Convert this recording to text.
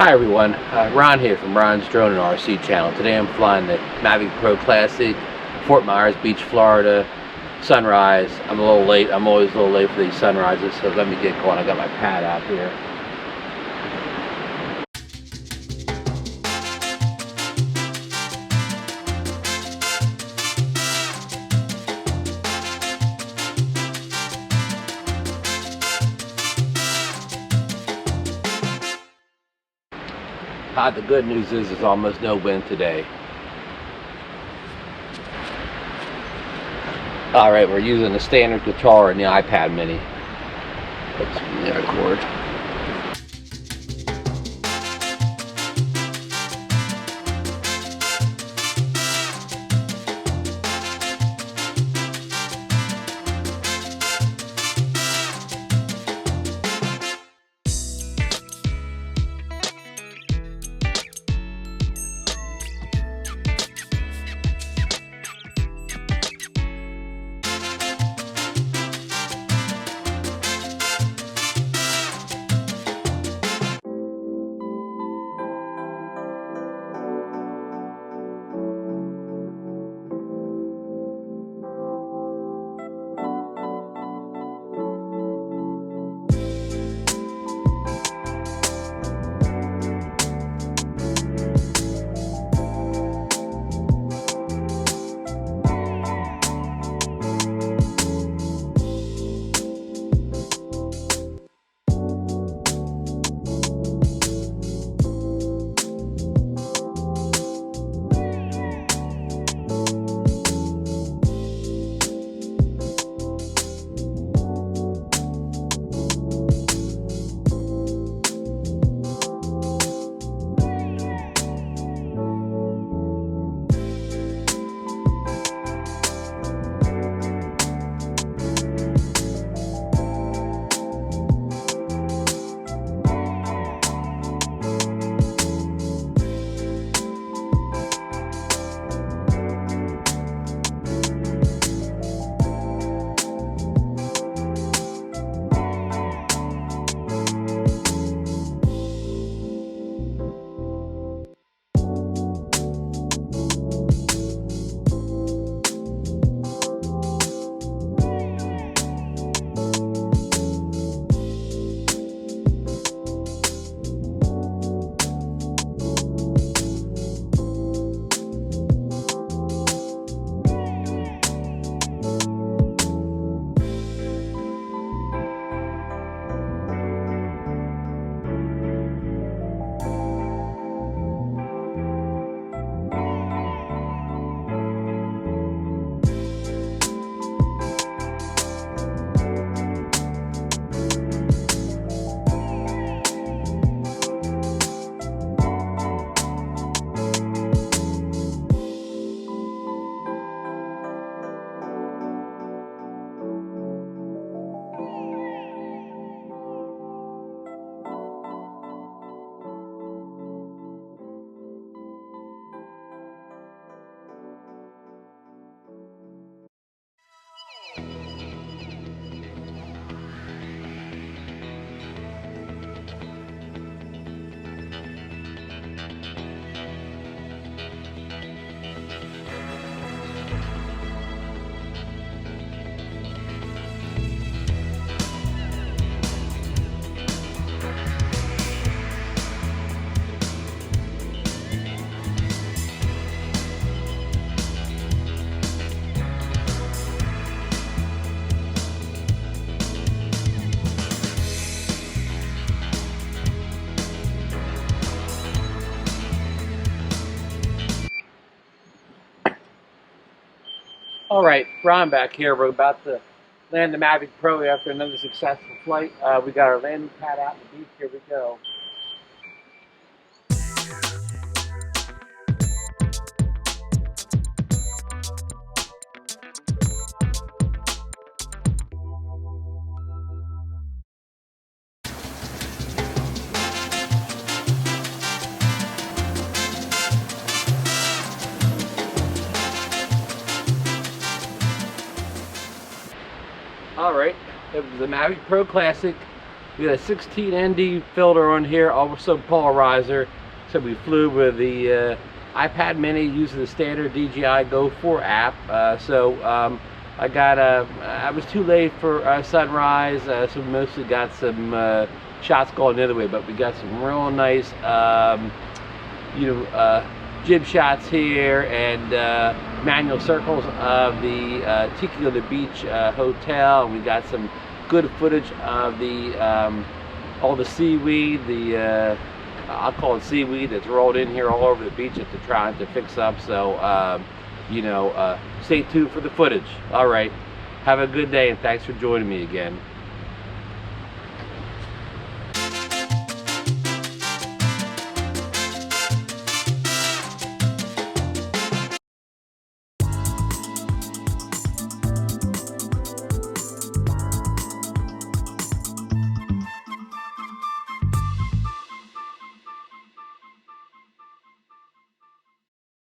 Hi everyone, Ron here from Ron's Drone and RC channel. Today I'm flying the Mavic Pro Classic, Fort Myers Beach, Florida, sunrise. I'm a little late. I'm always a little late for these sunrises, so let me get going. I got my pad out here. The good news is there's almost no wind today. Alright, we're using the standard guitar and the iPad mini. Let's record. Alright, Ron back here. We're about to land the Mavic Pro after another successful flight. We got our landing pad out in the beach. Here we go. Alright, it was the Mavic Pro Classic, We got a 16 ND filter on here, also polarizer. So we flew with the iPad mini using the standard DJI Go 4 app. I was too late for sunrise, so we mostly got some shots going the other way, but we got some real nice jib shots here and manual circles of the Tiki on the Beach hotel, and we got some good footage of the all the seaweed, I'll call it seaweed, that's rolled in here all over the beach that they're trying to fix up. So stay tuned for the footage. All right, have a good day, and thanks for joining me again.